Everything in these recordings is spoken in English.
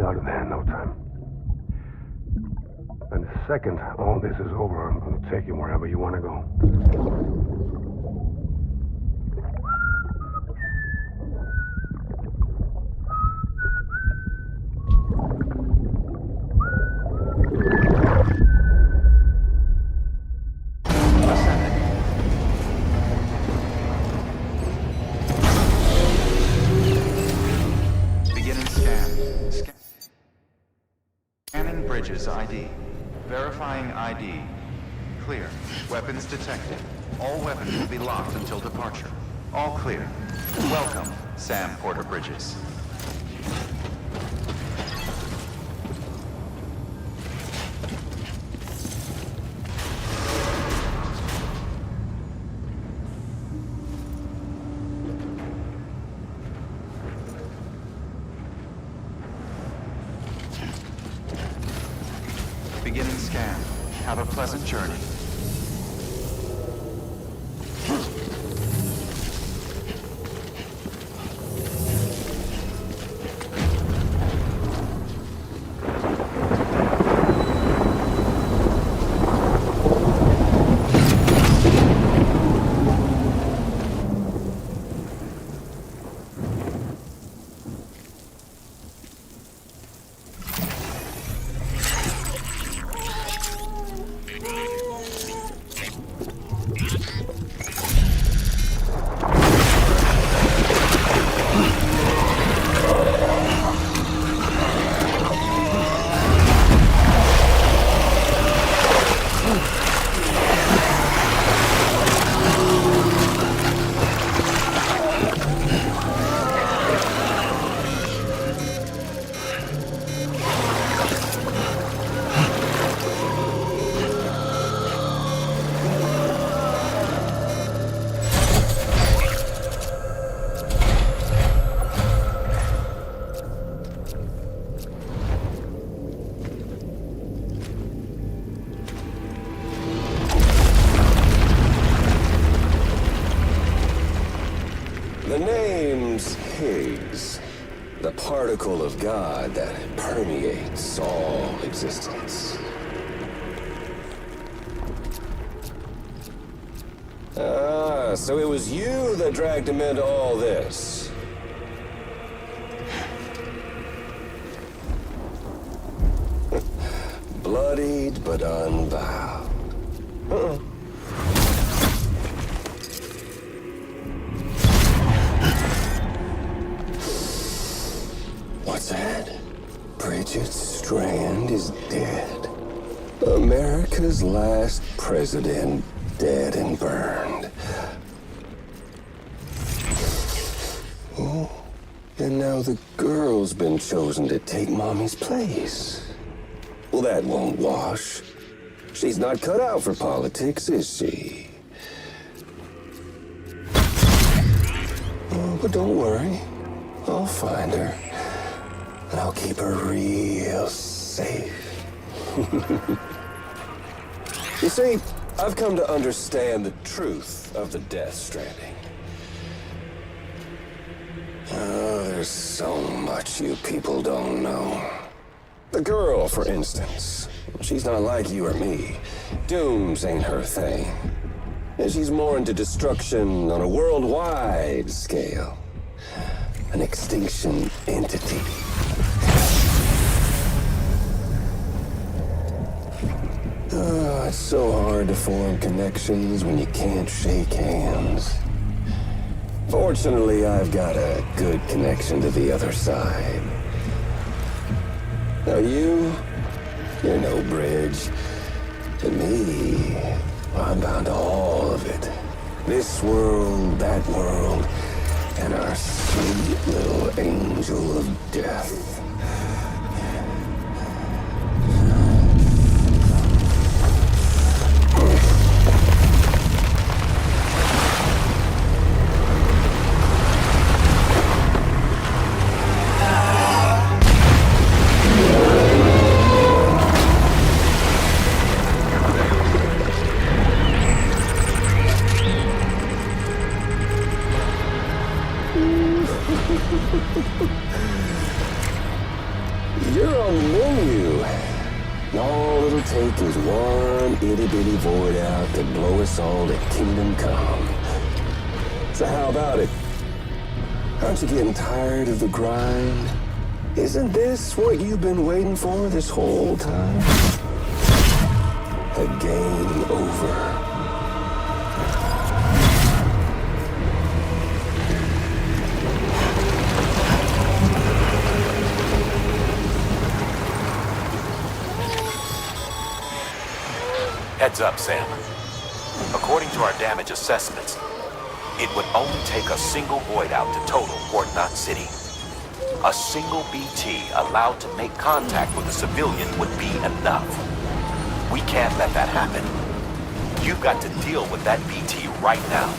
out of there in no time. And the second all this is over, I'm going to take you wherever you want to go. Scanning bridges ID. Verifying ID. Clear. Weapons detected. All weapons will be locked until departure. All clear. Welcome, Sam Porter Bridges. Beginning scan. Have a pleasant journey. The name's Higgs, the particle of God that permeates all existence. Ah, so it was you that dragged him into all this. Bloodied but unbowed. What's that? Bridget Strand is dead. America's last president dead and burned. Oh, and now the girl's been chosen to take Mommy's place. Well, that won't wash. She's not cut out for politics, is she? Oh, but don't worry. I'll find her. And I'll keep her real safe. You see, I've come to understand the truth of the Death Stranding. Oh, there's so much you people don't know. The girl, for instance, she's not like you or me. Dooms ain't her thing. And she's more into destruction on a worldwide scale. An extinction entity. Oh, it's so hard to form connections when you can't shake hands. Fortunately, I've got a good connection to the other side. Now you're no bridge. To me, I'm bound to all of it. This world, that world, and our sweet little angel of death. You're on the menu. And all it'll take is one itty-bitty void out to blow us all to kingdom come. So how about it? Aren't you getting tired of the grind? Isn't this what you've been waiting for this whole time? A game over. Heads up, Sam. According to our damage assessments, it would only take a single void out to total Port Knot City. A single BT allowed to make contact with a civilian would be enough. We can't let that happen. You've got to deal with that BT right now.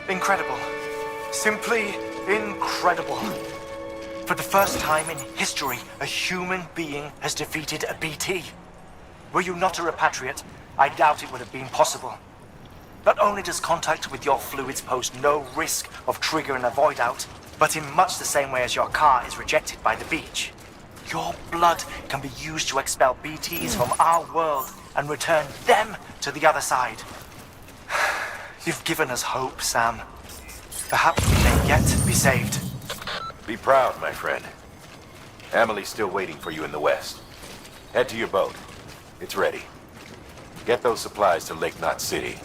Incredible. Simply incredible. For the first time in history, a human being has defeated a BT. Were you not a repatriate, I doubt it would have been possible. Not only does contact with your fluids pose no risk of triggering a void out, but in much the same way as your car is rejected by the beach, your blood can be used to expel BTs from our world and return them to the other side. You've given us hope, Sam. Perhaps we may yet be saved. Be proud, my friend. Amelie's still waiting for you in the west. Head to your boat. It's ready. Get those supplies to Lake Knot City.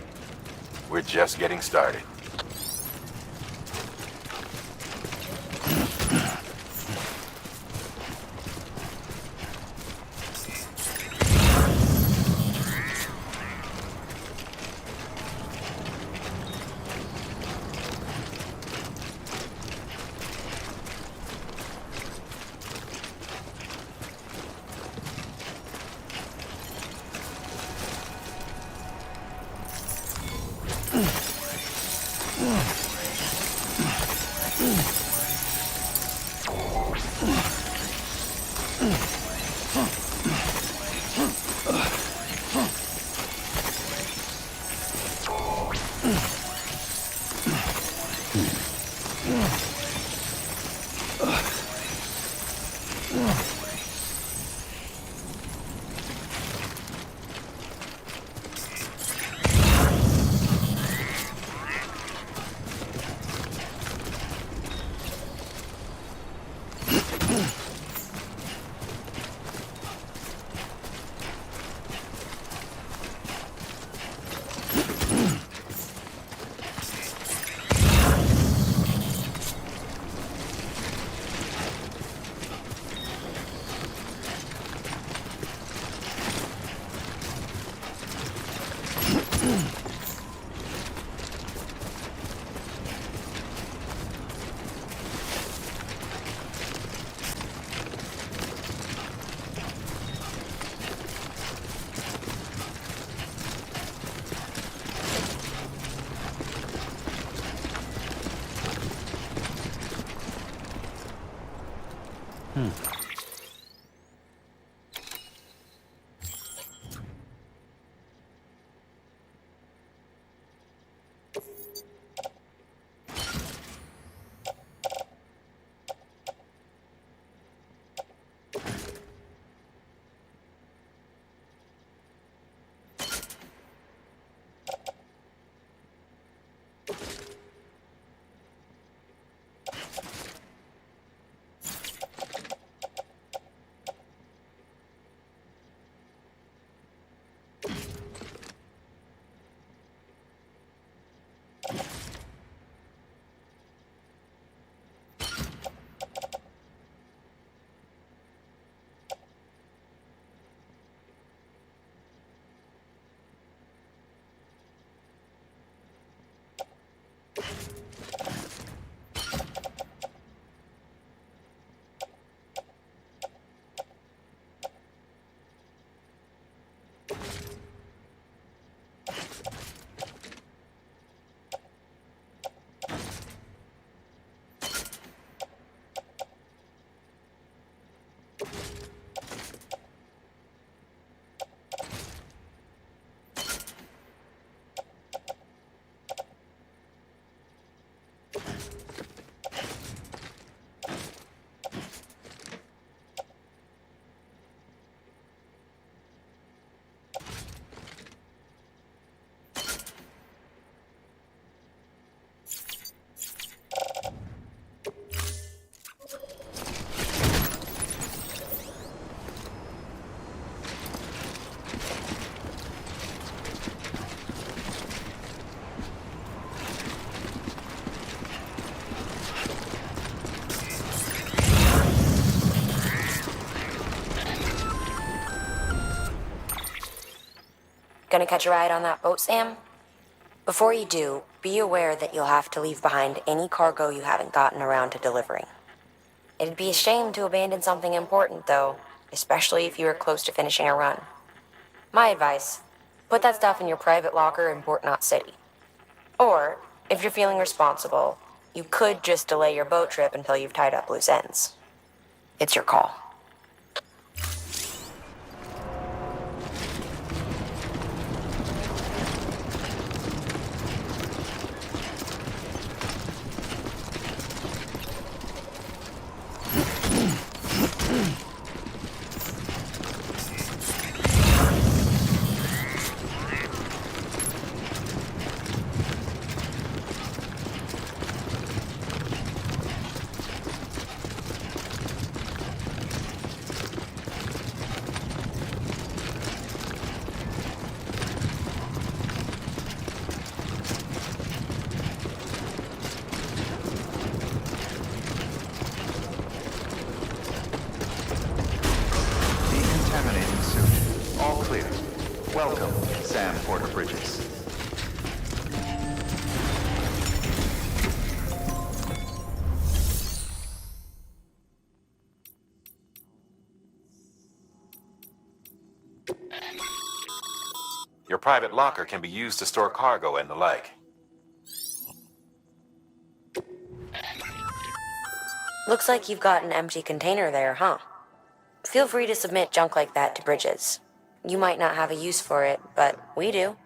We're just getting started. Gonna catch a ride on that boat, Sam? Before you do, be aware that you'll have to leave behind any cargo you haven't gotten around to delivering. It'd be a shame to abandon something important, though, especially if you were close to finishing a run. My advice, put that stuff in your private locker in Port Knot City. Or, If you're feeling responsible, you could just delay your boat trip until you've tied up loose ends. It's your call. Decontaminating suit. All clear. Welcome, Sam Porter Bridges. Your private locker can be used to store cargo and the like. Looks like you've got an empty container there, huh? Feel free to submit junk like that to Bridges. You might not have a use for it, but we do.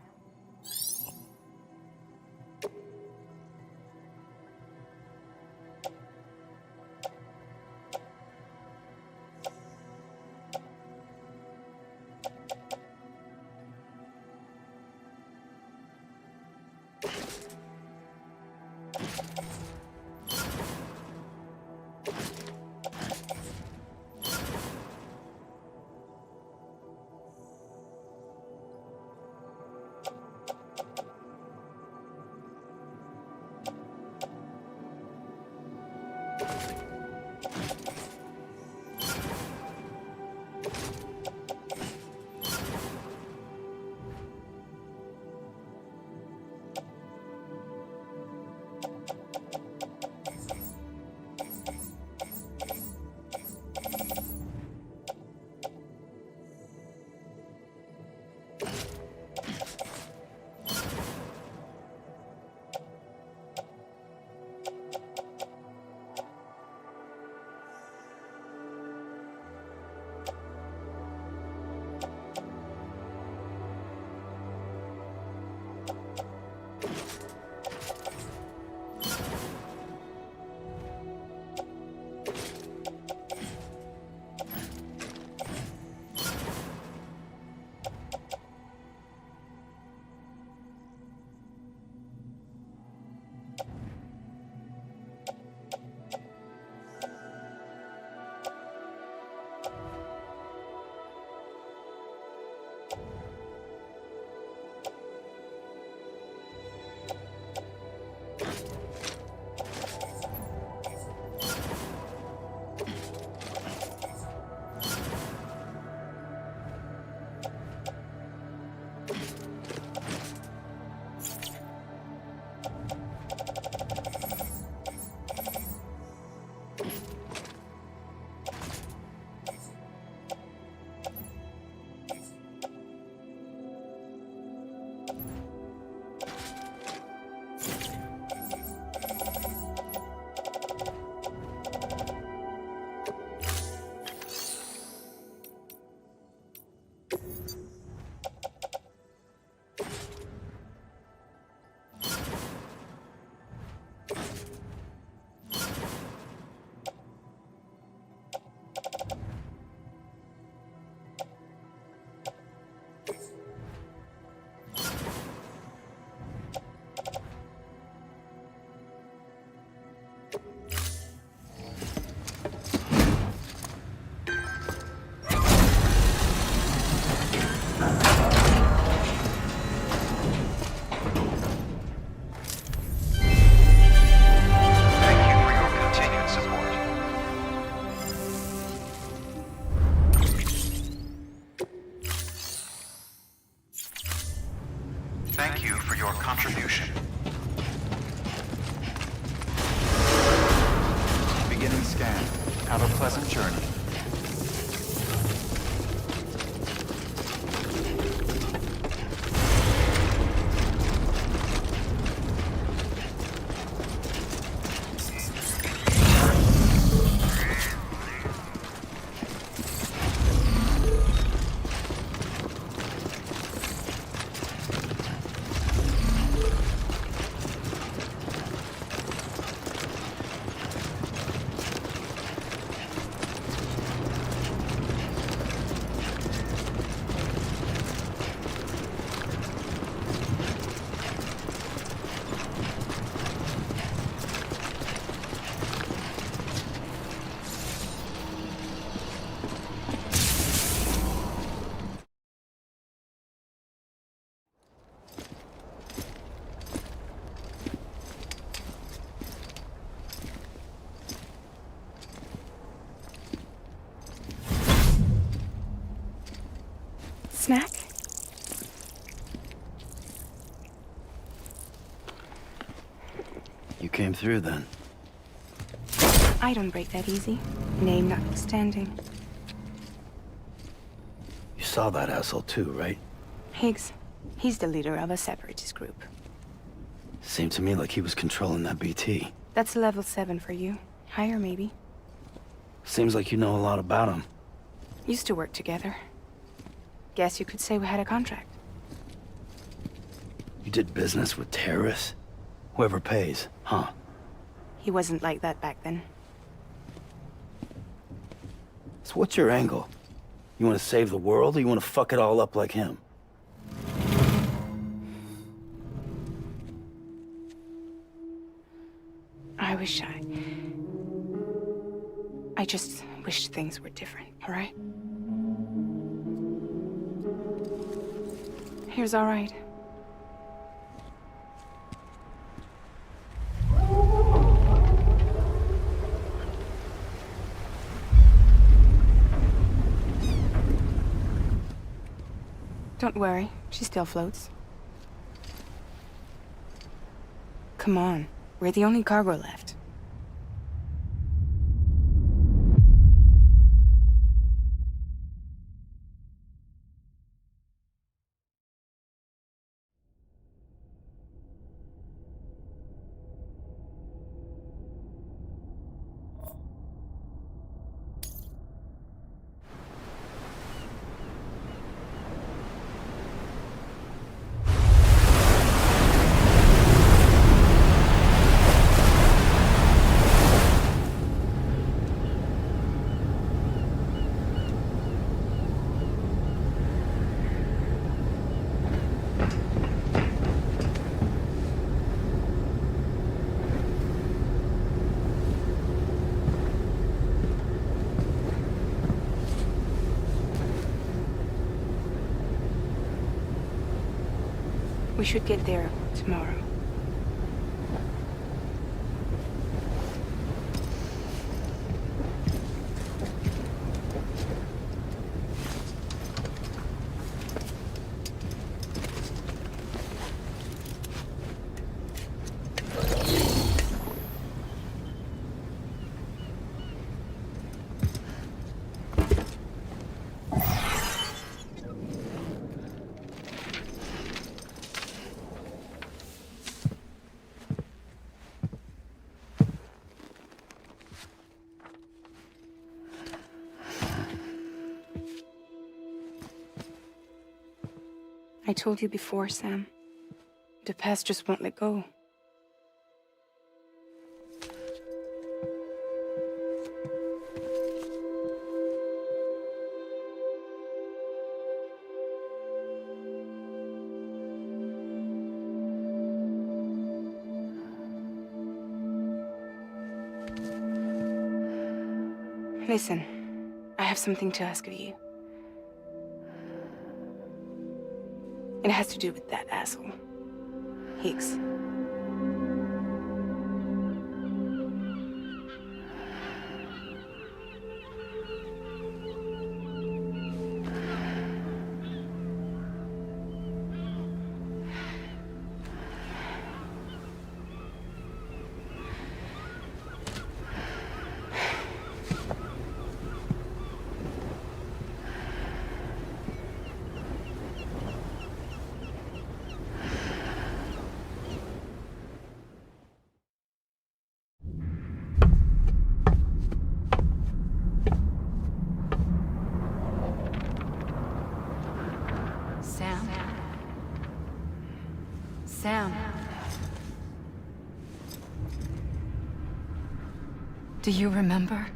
Thank you for your contribution. Beginning scan. Have a pleasant journey. snack? You came through then. I don't break that easy. Name notwithstanding. You saw that asshole too, right? Higgs. He's the leader of a separatist group. Seemed to me like he was controlling that BT. That's level 7 for you. Higher, maybe. Seems like you know a lot about him. Used to work together. Guess you could say we had a contract. You did business with terrorists? Whoever pays, huh? He wasn't like that back then. So what's your angle? You want to save the world, or you want to fuck it all up like him? I just wish things were different, all right? Here's all right. Don't worry, she still floats. Come on, we're the only cargo left. We should get there tomorrow. I told you before, Sam. The past just won't let go. Listen, I have something to ask of you. It has to do with that asshole, Higgs. Sam. Do you remember?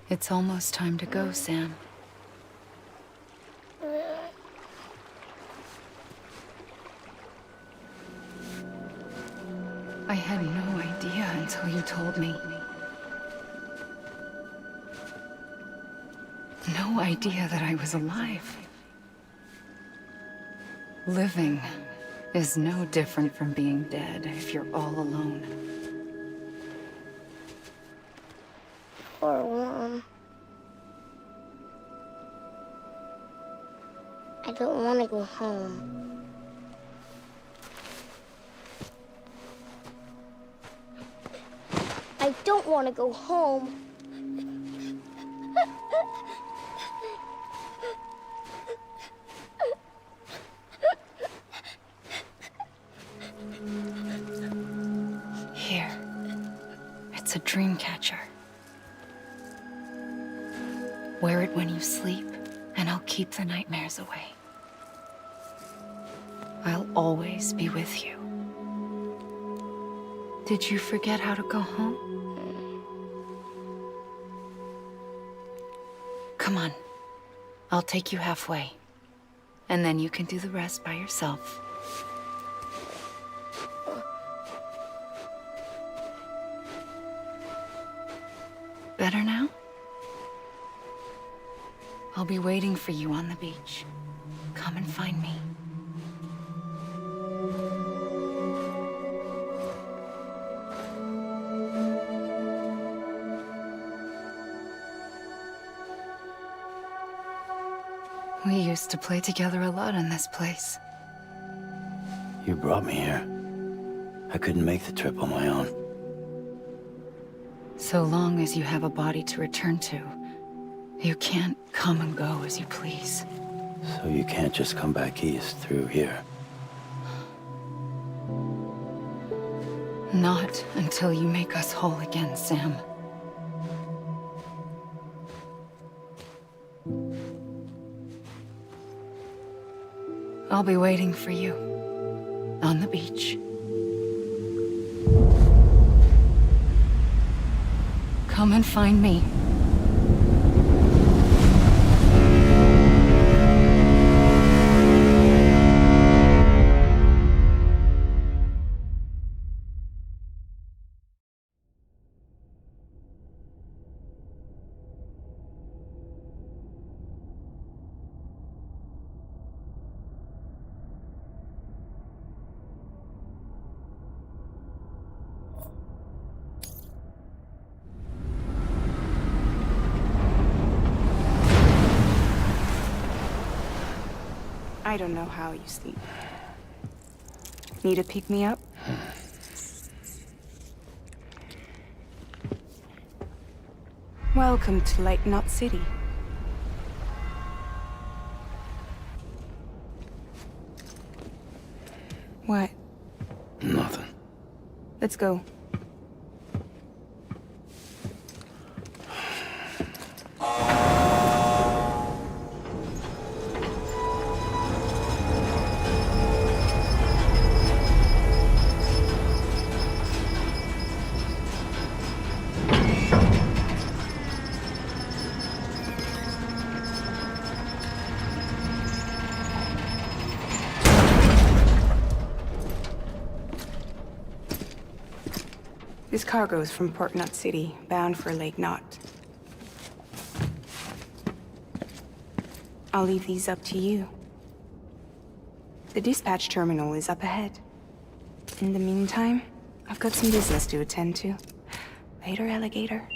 It's almost time to go, Sam. I had no idea until you told me. No idea that I was alive. Living is no different from being dead if you're all alone. Poor Mom. I don't want to go home. I don't want to go home. Here. It's a dream catcher. Wear it when you sleep, and I'll keep the nightmares away. I'll always be with you. Did you forget how to go home? Come on. I'll take you halfway. And then you can do the rest by yourself. Better now? I'll be waiting for you on the beach. Come and find me. We used to play together a lot in this place. You brought me here. I couldn't make the trip on my own. So long as you have a body to return to, you can't come and go as you please. So you can't just come back east through here? Not until you make us whole again, Sam. I'll be waiting for you on the beach. Come and find me. I don't know how you sleep. Need to pick me up? Welcome to Lake Knot City. What? Nothing. Let's go. This cargo is from Port Knot City, bound for Lake Knot. I'll leave these up to you. The dispatch terminal is up ahead. In the meantime, I've got some business to attend to. Later, alligator.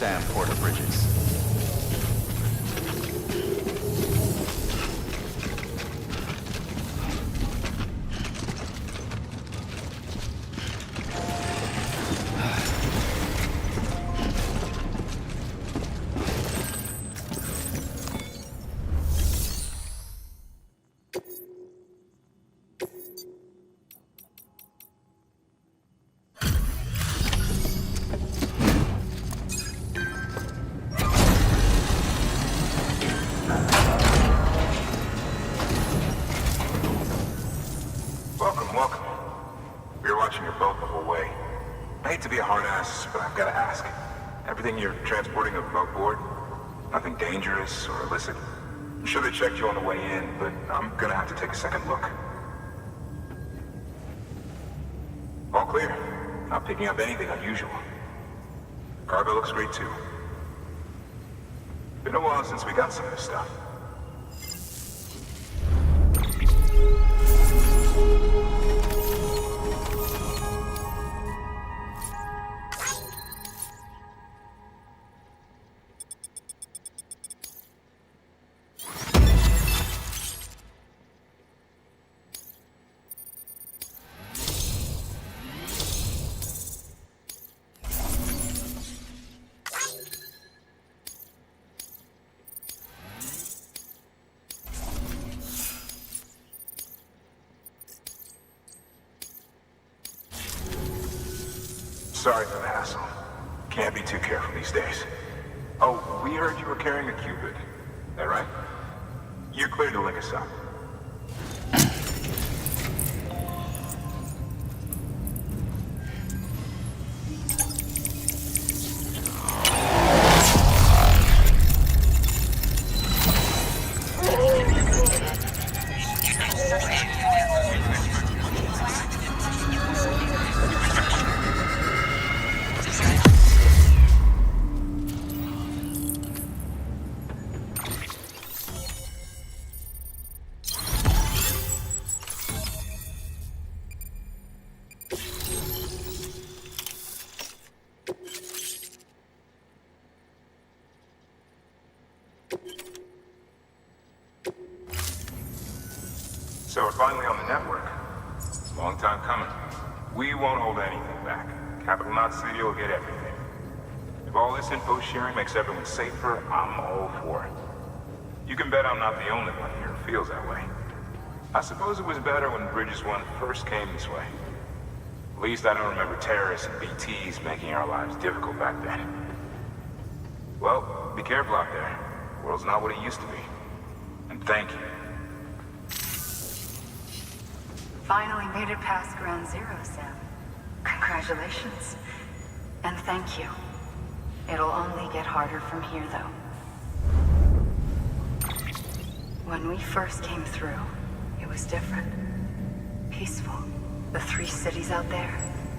Sam Porter Bridges. Welcome. We were watching your boat the whole way. I hate to be a hard ass, but I've got to ask. Everything you're transporting above board? Nothing dangerous or illicit? I'm sure they checked you on the way in, but I'm gonna have to take a second look. All clear. Not picking up anything unusual. Cargo looks great too. Been a while since we got some of this stuff. Sorry for the hassle. Can't be too careful these days. Oh, we heard you were carrying a Cupid. That right? You're clear to link us up. So we're finally on the network. It's a long time coming. We won't hold anything back. Capital Knot City will get everything. If all this info sharing makes everyone safer, I'm all for it. You can bet I'm not the only one here who feels that way. I suppose it was better when Bridges 1 first came this way. At least I don't remember terrorists and BTs making our lives difficult back then. Well, be careful out there. The world's not what it used to be. And thank you. Finally made it past ground zero, Sam. Congratulations. And thank you. It'll only get harder from here, though. When we first came through, it was different. Peaceful. The 3 cities out there,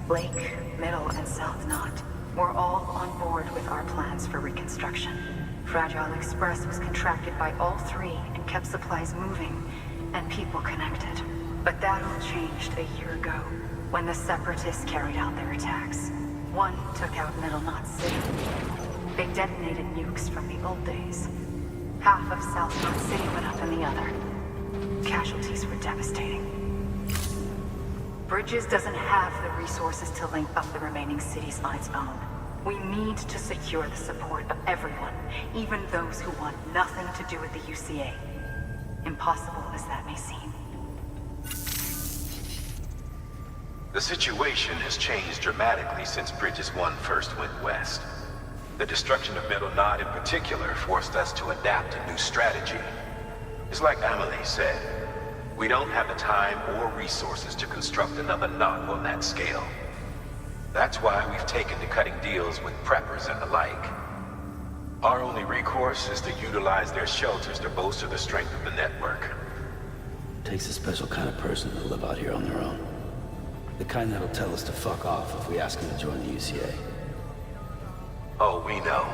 Lake, Middle, and South Knot, were all on board with our plans for reconstruction. Fragile Express was contracted by all 3 and kept supplies moving and people connected. But that all changed a year ago, when the Separatists carried out their attacks. One took out Middle Knot City. They detonated nukes from the old days. Half of South Knot City went up in the other. Casualties were devastating. Bridges doesn't have the resources to link up the remaining cities on its own. We need to secure the support of everyone, even those who want nothing to do with the UCA. Impossible as that may seem. The situation has changed dramatically since Bridges 1 first went west. The destruction of Middle Knot in particular forced us to adapt a new strategy. It's like Amelie said, we don't have the time or resources to construct another knot on that scale. That's why we've taken to cutting deals with preppers and the like. Our only recourse is to utilize their shelters to bolster the strength of the network. Takes a special kind of person to live out here on their own. The kind that'll tell us to fuck off if we ask them to join the UCA. Oh, we know.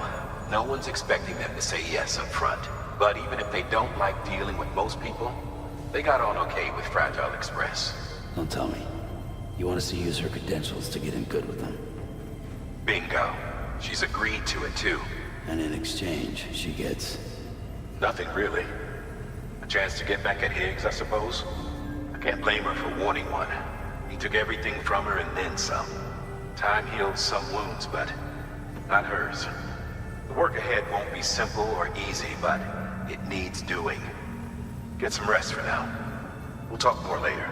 No one's expecting them to say yes up front. But even if they don't like dealing with most people, they got on okay with Fragile Express. Don't tell me. You want us to use her credentials to get in good with them? Bingo. She's agreed to it too. And in exchange, she gets... Nothing really. A chance to get back at Higgs, I suppose? I can't blame her for wanting one. He took everything from her and then some. Time healed some wounds, but not hers. The work ahead won't be simple or easy, but it needs doing. Get some rest for now. We'll talk more later.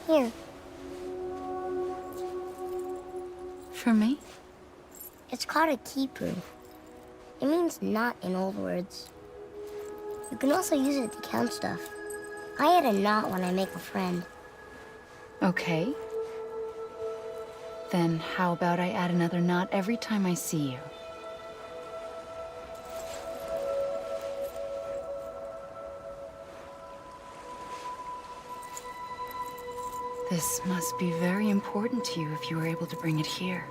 Here. For me? It's called a keeper. It means knot in old words. You can also use it to count stuff. I add a knot when I make a friend. Okay. Then how about I add another knot every time I see you? This must be very important to you if you were able to bring it here.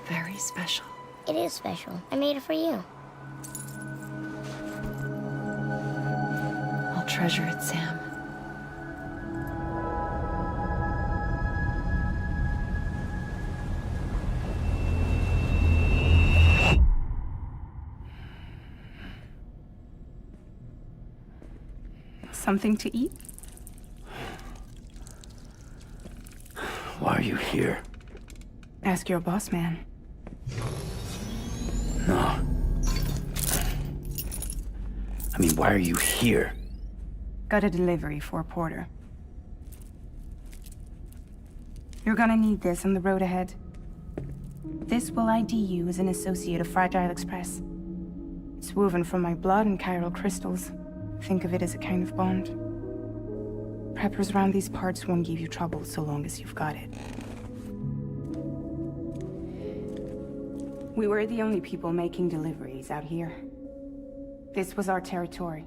Very special. It is special. I made it for you. I'll treasure it, Sam. Something to eat? Why are you here? Ask your boss man. No. I mean, why are you here? Got a delivery for Porter. You're gonna need this on the road ahead. This will ID you as an associate of Fragile Express. It's woven from my blood and chiral crystals. Think of it as a kind of bond. Preppers around these parts won't give you trouble so long as you've got it. We were the only people making deliveries out here. This was our territory.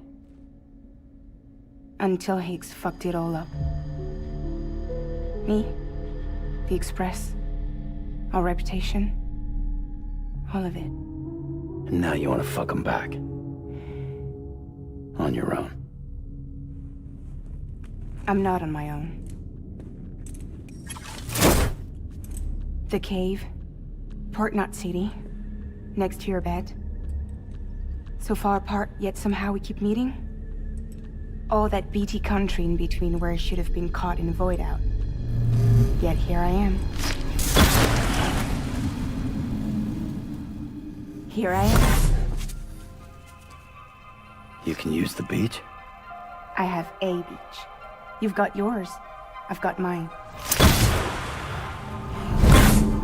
Until Higgs fucked it all up. Me, the Express, our reputation, all of it. And now you want to fuck him back. On your own. I'm not on my own. The cave, Port Knot City, next to your bed. So far apart, yet somehow we keep meeting. All that BT country in between where I should have been caught in a void out. Yet here I am. Here I am. You can use the beach? I have a beach. You've got yours. I've got mine.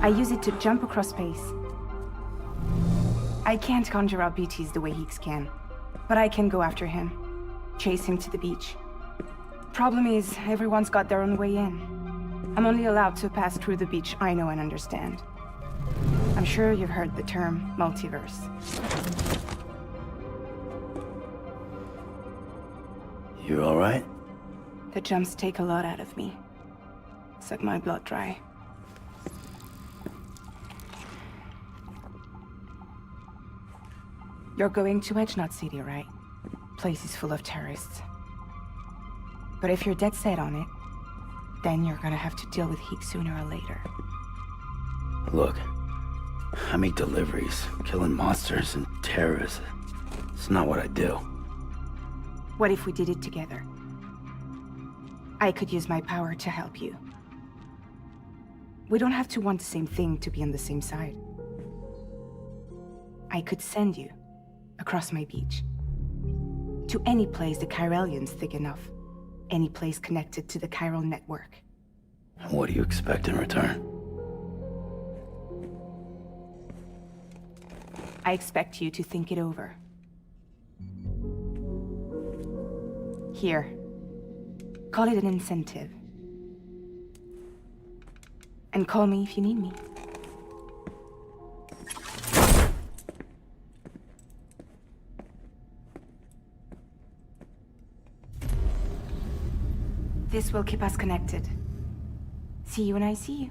I use it to jump across space. I can't conjure up BTs the way Higgs can, but I can go after him, chase him to the beach. Problem is, everyone's got their own way in. I'm only allowed to pass through the beach I know and understand. I'm sure you've heard the term multiverse. You all right? The jumps take a lot out of me. Suck my blood dry. You're going to Edge Knot City, right? Place is full of terrorists. But if you're dead set on it, then you're gonna have to deal with Higgs sooner or later. Look, I make deliveries, killing monsters and terrorists. It's not what I do. What if we did it together? I could use my power to help you. We don't have to want the same thing to be on the same side. I could send you across my beach. To any place the Chiralian's thick enough. Any place connected to the chiral network. What do you expect in return? I expect you to think it over. Here. Call it an incentive. And call me if you need me. This will keep us connected. See you when I see you.